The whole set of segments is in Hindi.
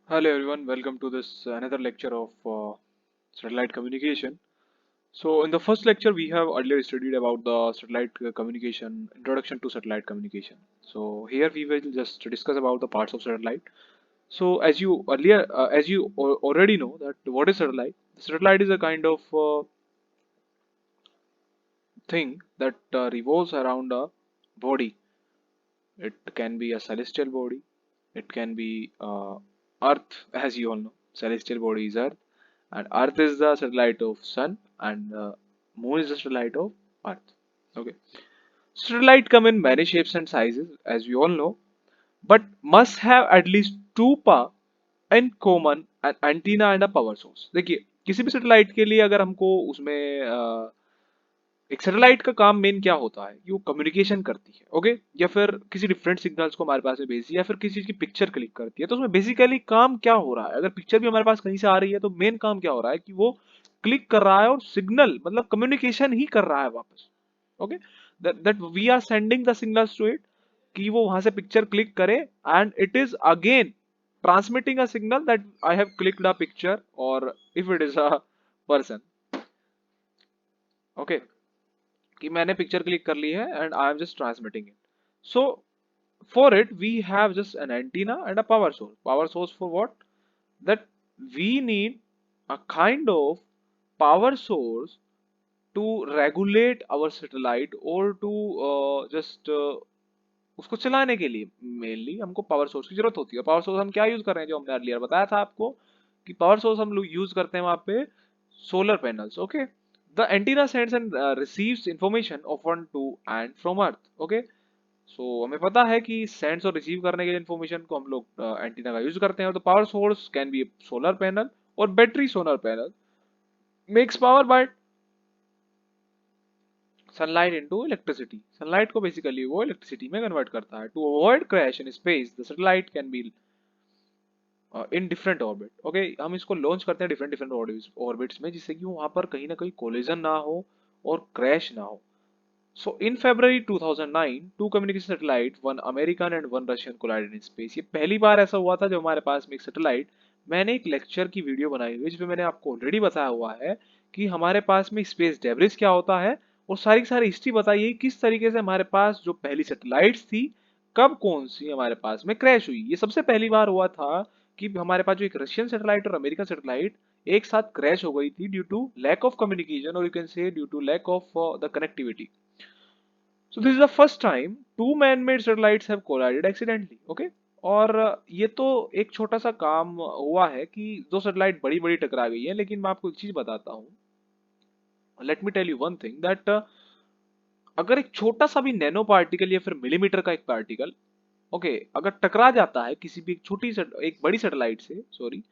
Hello everyone, welcome to this another lecture of satellite communication. So in the first lecture we have earlier studied about the satellite communication, introduction to satellite communication. So here we will just discuss about the parts of satellite. So as you already know that what is satellite? Satellite is a kind of thing that revolves around a body. It can be a celestial body. It can be Earth, as you all know. Celestial body is Earth, and Earth is the satellite of Sun, and Moon is the satellite of Earth. Okay. Satellite come in many shapes and sizes, as we all know, but must have at least two parts in common, an antenna and a power source. देखिए किसी भी सैटेलाइट के लिए अगर हमको उसमें एक सैटेलाइट का काम मेन क्या होता है कि वो कम्युनिकेशन करती है, ओके, या फिर किसी डिफरेंट सिग्नल्स को हमारे पास में भेजती है या फिर किसी चीज की पिक्चर क्लिक करती है। तो उसमें बेसिकली काम क्या हो रहा है? अगर पिक्चर भी हमारे पास कहीं से आ रही है तो मेन काम क्या हो रहा है कि वो क्लिक कर रहा है और सिग्नल मतलब कम्युनिकेशन ही कर रहा है वापस। Okay, that we are sending the signals to it कि वो वहां से पिक्चर क्लिक करे and it is again transmitting a signal that I have clicked a picture और if it is a person. Okay, कि मैंने पिक्चर क्लिक कर ली है and I am just transmitting it. So for it we have just an antenna and a power source for what? That we need a kind of power source to regulate our satellite or to just उसको चलाने के लिए मेनली हमको पावर सोर्स की जरूरत होती है। पावर सोर्स हम क्या यूज कर रहे हैं? जो हमने अर्लियर बताया था आपको कि पावर सोर्स हम लोग यूज करते हैं वहां पे solar panels. Okay, the antenna sends and receives information often to and from earth. Okay, so हमें पता है कि सेंड्स और रिसीव करने के लिए इन्फॉर्मेशन को हम लोग एंटीना का यूज करते हैं। और the power source can be solar panel और battery. Solar panel makes power by sunlight into electricity. Sunlight को बेसिकली वो इलेक्ट्रिसिटी में कन्वर्ट करता है। To avoid crash in space the satellite can be in different orbit. Okay, हम इसको लॉन्च करते हैं डिफरेंट डिफरेंट ऑर्बिट्स में जिससे कि वहां पर कहीं ना कहीं कोलिजन ना हो और क्रैश ना हो। So in February 2009, two communication satellite, one American and one Russian collided in space। ये पहली बार ऐसा हुआ था जब हमारे पास में एक सैटेलाइट। मैंने एक लेक्चर की वीडियो बनाई हुई है जिसमें मैंने आपको ऑलरेडी बताया हुआ है कि हमारे पास में स्पेस डेब्रिस क्या होता है और सारी की सारी हिस्ट्री बताई है किस तरीके से हमारे पास जो पहली सैटेलाइट्स थी कब कौन सी हमारे पास में क्रैश हुई। ये सबसे पहली बार हुआ था कि हमारे पास जो एक रशियन सैटेलाइट और अमेरिकन सैटेलाइट एक साथ क्रैश हो गई थी due to lack of communication और you can say due to lack of the connectivity. So this is the first time two man-made satellites have collided accidentally. Okay? और ये तो एक छोटा सा काम हुआ है कि दो सैटेलाइट बड़ी बड़ी टकरा गई है, लेकिन मैं आपको एक चीज बताता हूँ। Let me tell you one thing that अगर एक छोटा सा भी नैनो पार्टिकल या फिर मिलीमीटर का एक पार्टिकल, ओके, अगर टकरा जाता है किसी भी एक बड़ी सैटेलाइट से, सॉरी,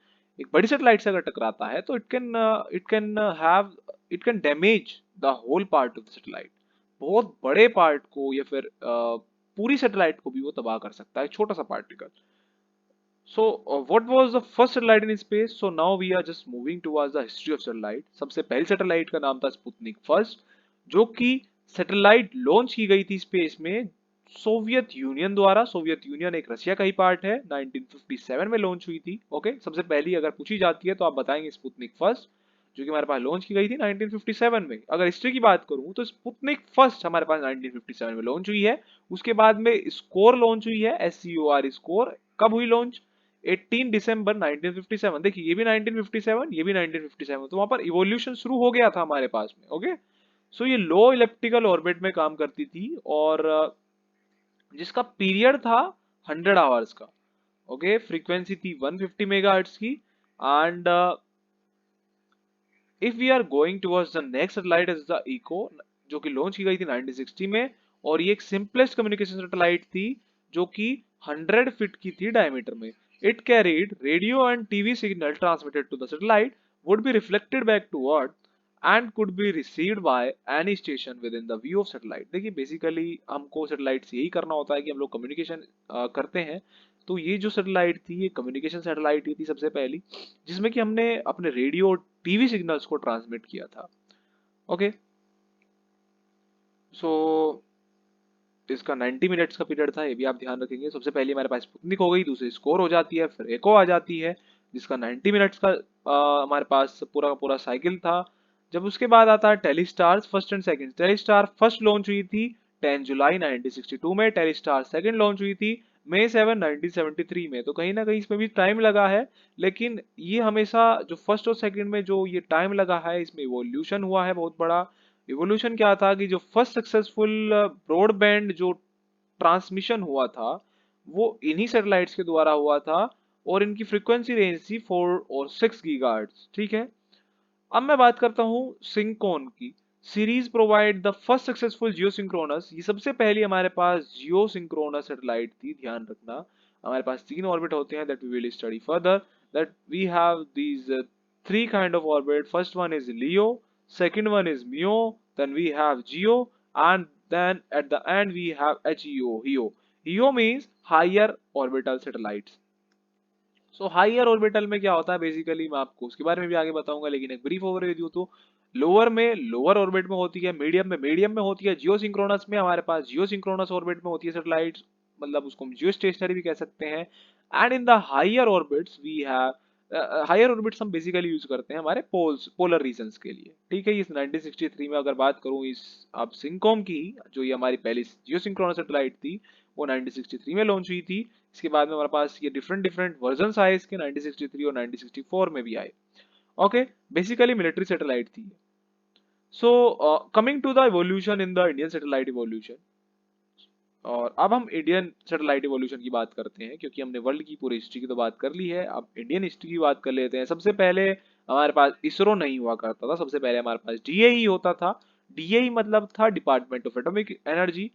एक बड़ी सैटेलाइट से अगर टकराता है तो it can damage the whole part of the satellite. बहुत बड़े पार्ट को या फिर पूरी सैटेलाइट को भी वो तबाह कर सकता है, छोटा सा particle. So what was the first satellite in space? So now we are just moving towards the history of satellite. सबसे पहली सैटेलाइट का नाम था स्पुतनिक फर्स्ट, जो कि सैटेलाइट लॉन्च की गई थी स्पेस में सोवियत यूनियन द्वारा। सोवियत यूनियन एक रशिया का ही पार्ट है। 1957 में लॉन्च हुई थी। ओके, सबसे पहली अगर पूछी जाती है तो आप बताएंगे स्पुतनिक फर्स्ट, जो कि हमारे पास लॉन्च की गई थी 1957 में। अगर हिस्ट्री की बात करूं तो स्पुतनिक फर्स्ट हमारे पास 1957 में लॉन्च हुई है। उसके बाद में स्कोर लॉन्च हुई है, SCOR स्कोर। कब हुई लॉन्च? 18 दिसंबर 1957। देखिए ये भी 1957, ये भी 1957, तो वहां पर इवोल्यूशन शुरू हो गया था हमारे पास में। ओके, सो ये लो इलेप्टिकल ऑर्बिट में काम करती थी और जिसका पीरियड था 100 आवर्स का। ओके, फ्रीक्वेंसी थी 150 मेगाहर्ट्ज की। And if we are going towards the next satellite is the Echo, जो कि लॉन्च की गई थी 1960 में। और ये एक सिंपलेस्ट कम्युनिकेशन सैटेलाइट थी जो कि 100 फीट की थी डायमीटर में। It carried radio and TV signal transmitted to the satellite would be reflected back to earth and could be received by any station within the view of satellite. देखिए बेसिकली हमको सैटेलाइट से यही करना होता है कि हम लोग कम्युनिकेशन करते हैं। तो ये जो सैटेलाइट थी ये कम्युनिकेशन सैटेलाइट ही थी सबसे पहली, जिसमें कि हमने अपने रेडियो और टीवी सिग्नल्स को ट्रांसमिट किया था। ओके, सो इसका 90 मिनट्स का पीरियड था, ये भी आप ध्यान रखेंगे। सबसे पहले हमारे पास स्पुतनिक हो गई, दूसरी स्कोर हो जाती है, फिर एको आ जाती है जिसका 90 मिनट्स का हमारे पास पूरा का पूरा साइकिल था। जब उसके बाद आता है Telstar first and second. Telstar first launch हुई थी 10 जुलाई 1962 में, टेलीस्टार सेकंड लॉन्च हुई थी मई 7 1973 में। तो कहीं ना कहीं इसमें भी टाइम लगा है, लेकिन ये हमेशा जो फर्स्ट और सेकंड में जो ये टाइम लगा है, इसमें इवोल्यूशन हुआ है बहुत बड़ा। इवोल्यूशन क्या था कि जो फर्स्ट सक्सेसफुल ब्रॉडबैंड जो ट्रांसमिशन हुआ था वो इन्हीं सैटेलाइट्स के द्वारा हुआ था, और इनकी फ्रीक्वेंसी रेंज थी 4 और 6 गीगाहर्ट्ज। ठीक है, अब मैं बात करता हूँ सिंकोन की। Series provide the first successful geosynchronous, ये सबसे पहली हमारे पास जियोसिंक्रोनस सैटेलाइट थी। ध्यान रखना हमारे पास 3 ऑर्बिट होते हैं, that we will study further, that we have these 3 kind of orbit. First one is LEO, second one is MEO, then we have GEO, and then at the end we have HEO, HEO. HEO means higher orbital satellites. So higher orbital में क्या होता है बेसिकली, मैं आपको उसके बारे में भी आगे बताऊंगा, लेकिन एक ब्रीफ ओवरव्यू दूं तो लोअर में लोअर ऑर्बिट में होती है, मीडियम में होती है, जियो सिंक्रोनस में हमारे पास जियो सिंक्रोनस ऑर्बिट में होती है सैटेलाइट्स, मतलब उसको हम जियो स्टेशनरी भी कह सकते हैं। And in the higher orbits we have, higher orbits हम बेसिकली यूज करते हैं हमारे पोलर रीजन्स के लिए। ठीक है, इस 1963 में अगर बात करूं इस अब सिंकॉम की, जो ये हमारी पहली जियो सिंक्रोनस सैटेलाइट थी, वो 1963 में लॉन्च हुई थी। इसके बाद में हमारे पास ये डिफरेंट डिफरेंट वर्जन आए इसके, 1963 और 1964 में भी आए। ओके, बेसिकली मिलिट्री सैटेलाइट थी। So coming to the evolution in the Indian satellite evolution, और अब हम इंडियन सैटेलाइट इवोल्यूशन की बात करते हैं, क्योंकि हमने वर्ल्ड की पूरी हिस्ट्री की तो बात कर ली है, अब इंडियन हिस्ट्री की बात कर लेते हैं। सबसे पहले हमारे पास इसरो नहीं हुआ करता था, सबसे पहले हमारे पास डीएई होता था। डीएई मतलब था डिपार्टमेंट ऑफ एटॉमिक एनर्जी।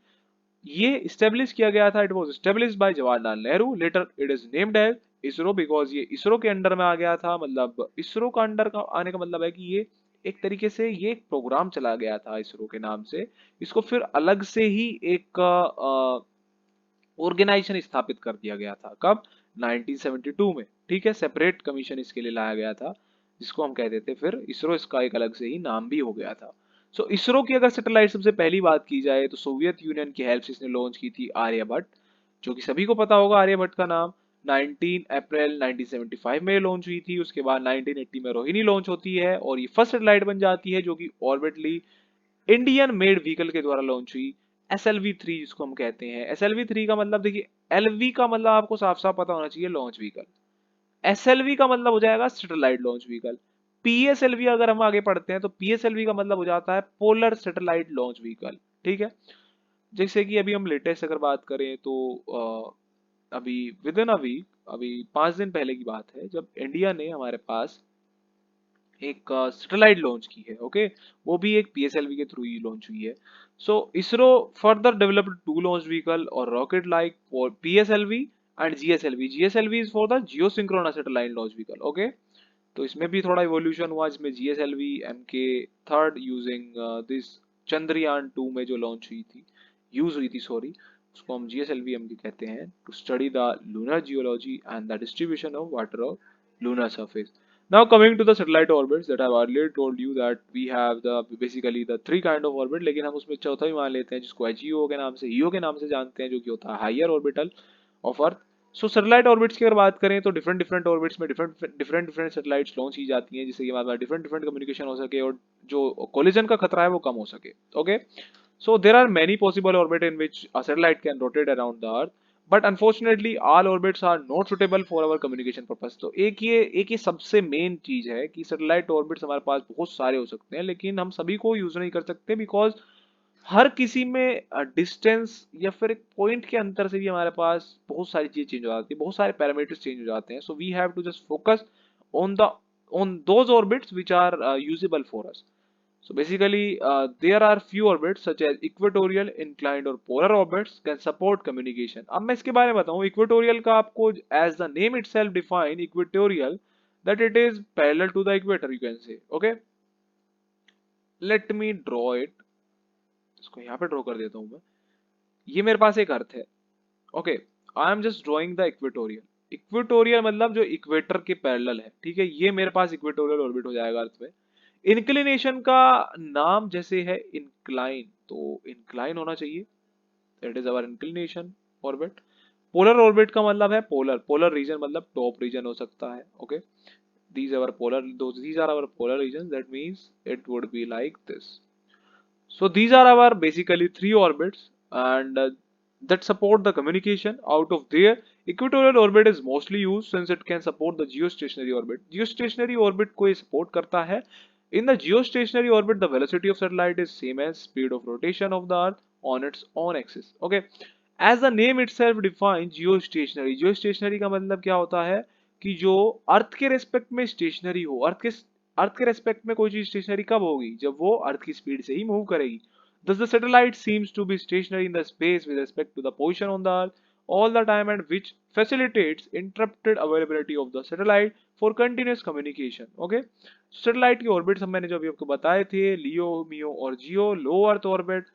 ये इस्टेब्लिश किया गया था, it was established by Jawaharlal Nehru, later it is named as ISRO, because ये इसरो के अंडर में आ गया था। मतलब इसरो का अंडर का आने का मतलब है कि ये एक तरीके से ये एक प्रोग्राम चला गया था इसरो के नाम से। इसको फिर अलग से ही एक ऑर्गेनाइजेशन स्थापित कर दिया गया था। कब? 1972 में। ठीक है, सेपरेट कमीशन इसके लिए लाया गया था, जिसको हम कहते थे फिर इसरो, इसका एक अलग से ही नाम भी हो गया था। सो इसरो की अगर सैटेलाइट सबसे पहली बात की जाए तो सोवियत यूनियन की हेल्प से इसने लॉन्च की थी आर्यभट्ट, जो कि सभी को पता होगा आर्यभट्ट का नाम। 19 अप्रैल 1975 में लॉन्च हुई थी। उसके बाद 1980 में रोहिणी लॉन्च होती है, और ये फर्स्ट सैटेलाइट बन जाती है जो कि ऑर्बिटली इंडियन मेड व्हीकल के द्वारा लॉन्च हुई, SLV-3 जिसको हम कहते हैं। SLV-3 का मतलब देखिए, LV का मतलब आपको साफ साफ पता होना चाहिए, लॉन्च व्हीकल। SLV का मतलब हो जाएगा सैटेलाइट लॉन्च व्हीकल। PSLV अगर हम आगे पढ़ते हैं तो PSLV का मतलब हो जाता है पोलर सैटेलाइट लॉन्च व्हीकल। ठीक है, जैसे कि अभी हम लेटेस्ट अगर बात करें तो अभी विद इन अ वीक, अभी 5 दिन पहले की बात है, जब इंडिया ने हमारे पास एक सैटेलाइट लॉन्च की है। ओके, वो भी एक पीएसएलवी के थ्रू ही लॉन्च हुई है। So ISRO further developed two launch vehicle और rocket like for PSLV and GSLV. GSLV is for the geosynchronous satellite launch vehicle. Okay, तो इसमें भी थोड़ा इवोल्यूशन हुआ, इसमें GSLV MK third using this Chandrayaan 2 में जो लॉन्च हुई थी, यूज हुई थी सॉरी, उसको हम जीएसएलवी एमके कहते हैं, to study the lunar geology and the distribution of water of lunar surface. Now coming to the satellite orbits that I've earlier told you that we have the basically the 3 kind of orbit, लेकिन हम उसमें चौथा भी मान लेते हैं जिसको HEO के नाम से, EO के नाम से जानते हैं, जो कि होता है higher orbital of earth. So satellite orbits की अगर बात करें तो डिफरेंट डिफरेंट ऑर्बिट्स में डिफरेंट सैटेलाइट्स लॉन्च की जाती हैं, जिससे कि हमारे पास डिफरेंट डिफरेंट कम्युनिकेशन हो सके और जो कोलिजन का खतरा है वो कम हो सके। Okay, so there are many possible orbits in which a satellite can rotate around the earth, but unfortunately all orbits are not suitable for our communication purpose। तो एक ये सबसे मेन चीज है कि सैटेलाइट ऑर्बिट्स हमारे पास बहुत सारे हो सकते हैं, लेकिन हम सभी को यूज नहीं कर सकते, बिकॉज हर किसी में डिस्टेंस या फिर एक पॉइंट के अंतर से भी हमारे पास बहुत सारी चीजें चेंज हो जाती है, बहुत सारे पैरामीटर्स चेंज हो जाते हैं। So we have to just focus on the on those orbits which are usable for us। So basically, there are few orbits such as equatorial, inclined और polar orbits can support communication। अब मैं इसके बारे में बताऊं, equatorial का आपको as the name itself define equatorial, that it is parallel to the equator you can say। Okay, let me draw it। इसको यहाँ पे ड्रॉ कर देता हूँ मैं। ये मेरे पास एक अर्थ है। Okay, I am just drawing the equatorial. Equatorial मतलब जो इक्वेटर के पैरेलल है। ठीक है, ये मेरे पास इक्वेटोरियल ऑर्बिट हो जाएगा अर्थ में। इंक्लिनेशन का नाम जैसे है इंक्लाइन, तो इंक्लाइन होना चाहिए। That is our inclination orbit. Polar orbit का मतलब है पोलर, पोलर रीजन मतलब टॉप रीजन हो सकता है। Okay, these are our polar, those these are our polar regions, that means it would be like this. So these are our basically three orbits, and that support the communication. Out of there, equatorial orbit is mostly used since it can support the geostationary orbit. Geostationary orbit को ये support करता है. In the geostationary orbit, the velocity of satellite is same as speed of rotation of the Earth on its own axis. Okay, as the name itself defines geostationary. Geostationary का मतलब क्या होता है कि जो अर्थ के रेस्पेक्ट में स्टेशनरी हो। अर्थ के रेस्पेक्ट में कोई चीज स्टेशनरी कब होगी, जब वो अर्थ की स्पीड से ही मूव करेगी। Thus the satellite seems to be stationary in the space with respect to the position on the earth all the time, and which facilitates interrupted availability of the satellite for continuous communication. Okay, satellite की ऑर्बिट हम मैंने जो अभी आपको बताए थे, लियो, मियो और GEO. Low earth orbit,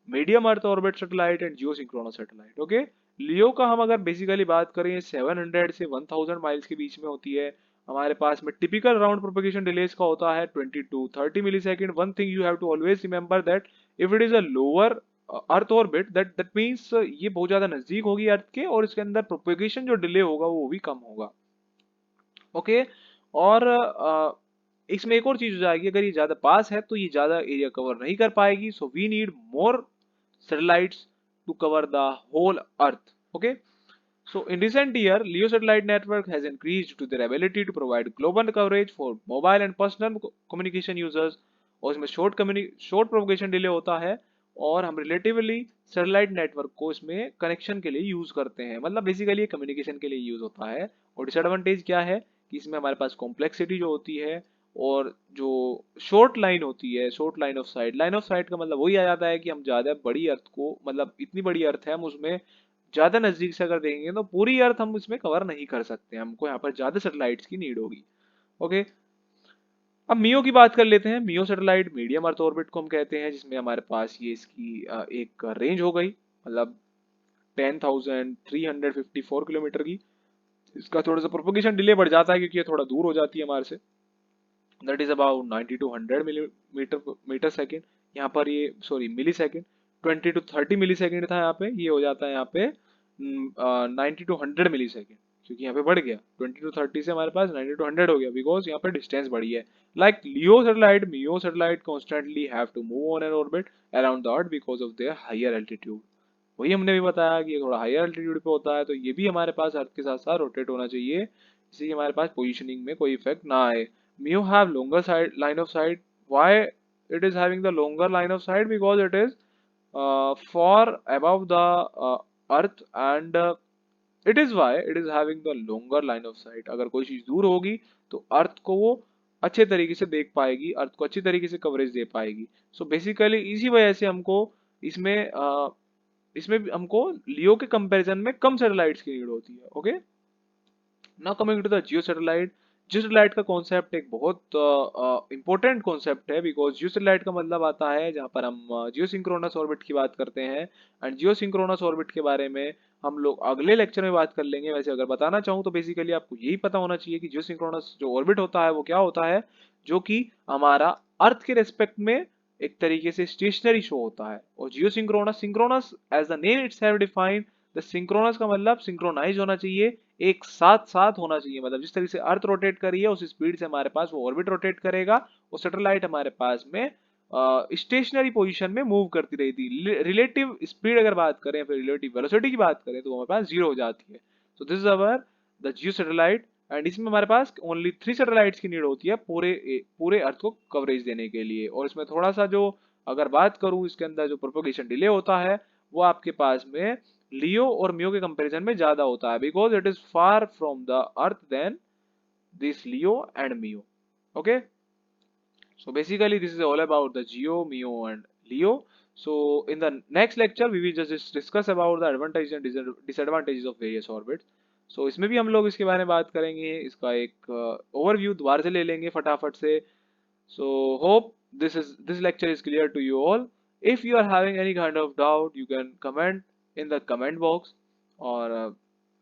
medium earth orbit satellite and geosynchronous satellite. Okay, LEO का हम अगर बेसिकली बात करें 700 से 1000 माइल्स के बीच में होती है। हमारे पास में टिपिकल राउंड प्रोपेगेशन डिलेज का होता है 20 to 30 millisecond. One thing you have to always remember that if it is a lower earth orbit, that means ये बहुत ज्यादा नजदीक होगी अर्थ के, और इसके अंदर प्रोपेगेशन जो डिले होगा वो भी कम होगा। ओके, और इसमें एक और चीज हो जाएगी, अगर ये ज्यादा पास है तो ये ज्यादा एरिया कवर नहीं कर पाएगी। So we need more satellites to cover the whole earth. Okay, so in recent year, LEO satellite network has increased to their ability to provide global coverage for mobile and personal communication users, और इसमें शॉर्ट प्रोपगेशन डिले होता है, और हम रिलेटिवली सैटेलाइट नेटवर्क को इसमें कनेक्शन के लिए यूज करते हैं। मतलब बेसिकली कम्युनिकेशन के लिए यूज होता है। और डिसएडवांटेज क्या है कि इसमें हमारे पास कॉम्प्लेक्सिटी जो होती है, और जो शॉर्ट लाइन होती है, short line of site. Line of site का मतलब वही आ जाता है कि हम ज्यादा बड़ी अर्थ को, मतलब इतनी बड़ी अर्थ है, हम उसमें ज्यादा नजदीक से अगर देखेंगे तो पूरी अर्थ हम इसमें कवर नहीं कर सकते, हमको यहाँ पर ज्यादा सैटेलाइट्स की नीड होगी। ओके, अब मियो की बात कर लेते हैं। मियो सैटेलाइट मीडियम अर्थ ऑर्बिट को हम कहते हैं, जिसमें हमारे पास ये इसकी एक रेंज हो गई, मतलब 10,354 किलोमीटर की। इसका थोड़ा सा प्रोपगेशन डिले बढ़ जाता है क्योंकि ये थोड़ा दूर हो जाती है हमारे से। That is about 90 to 100 metre second. यहाँ पर ये sorry millisecond, 20 to 30 millisecond था यहाँ पे, ये हो जाता है यहाँ पे 90 to 100 मिली सेकेंड, क्योंकि यहाँ पे बढ़ गया 20 to 30 से हमारे पास 90 to 100 हो गया, बिकॉज यहाँ पे डिस्टेंस बढ़ी है। Like LEO satellite, MEO satellite constantly have to move on an orbit around the earth because of their higher altitude. वही हमने भी बताया कि ये थोड़ा हायर एल्टीट्यूड पे होता है, तो ये भी हमारे पास अर्थ के साथ साथ रोटेट होना चाहिए, इससे कि हमारे पास पोजिशनिंग में कोई इफेक्ट ना आए। Mu have longer side line of sight. Why it is having the longer line of sight? Because it is far above the earth, and it is why it is having the longer line of sight. अगर कोई चीज दूर होगी तो अर्थ को वो अच्छे तरीके से देख पाएगी, अर्थ को अच्छी तरीके से कवरेज दे पाएगी। सो बेसिकली इसी वजह से हमको इसमें इसमें हमको लियो के कंपैरिजन में कम सैटेलाइट्स की नीड होती है। Okay, now coming to the geo satellite. Geo satellite का कॉन्सेप्ट एक बहुत इंपॉर्टेंट कॉन्सेप्ट है, बिकॉज जियो सैटेलाइट का मतलब आता है जहाँ पर हम जियो सिंक्रोनस ऑर्बिट की बात करते हैं। एंड जियो सिंक्रोनस ऑर्बिट के बारे में हम लोग अगले लेक्चर में बात कर लेंगे। वैसे अगर बताना चाहूँ तो बेसिकली आपको यही पता होना चाहिए कि जियो सिंक्रोनस जो ऑर्बिट होता है वो क्या होता है, जो कि हमारा अर्थ के रेस्पेक्ट में एक तरीके से स्टेशनरी शो होता है। और geosynchronous, synchronous as the name itself define, the synchronous का मतलब सिंक्रोनाइज होना चाहिए, एक साथ साथ होना चाहिए। मतलब जिस तरीके से अर्थ रोटेट कर रही है उस स्पीड से हमारे पास वो ऑर्बिट रोटेट करेगा, और सैटेलाइट हमारे पास में स्टेशनरी पोजीशन में मूव करती रही थी। रिलेटिव स्पीड अगर बात करें, फिर रिलेटिव वेलोसिटी की बात करें, तो हमारे पास जीरो हो जाती है। So this is our the geo satellite, and इसमें हमारे पास ओनली 3 सैटेलाइट्स की नीड होती है पूरे अर्थ को कवरेज देने के लिए। और इसमें थोड़ा सा जो अगर बात करूं, इसके अंदर जो प्रोपोगेशन डिले होता है वो आपके पास में लियो और मियो के कंपैरिजन में ज्यादा होता है, because it is far from the earth then this LEO and MEO. Okay, so basically this is all about the geo, mio and leo. So in the next lecture we will just discuss about the advantages and disadvantages of various orbits. So इसमें भी हम लोग इसके बारे में बात करेंगे, इसका एक ओवरव्यू दोबारा से ले लेंगे फटाफट से। So hope this lecture is clear to you all. If you are having any kind of doubt, you can comment in the comment box, और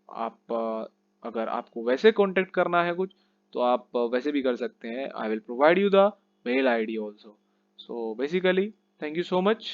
आप अगर आपको वैसे कांटेक्ट करना है कुछ, तो आप वैसे भी कर सकते हैं। I will provide you the mail ID also. So basically, thank you so much.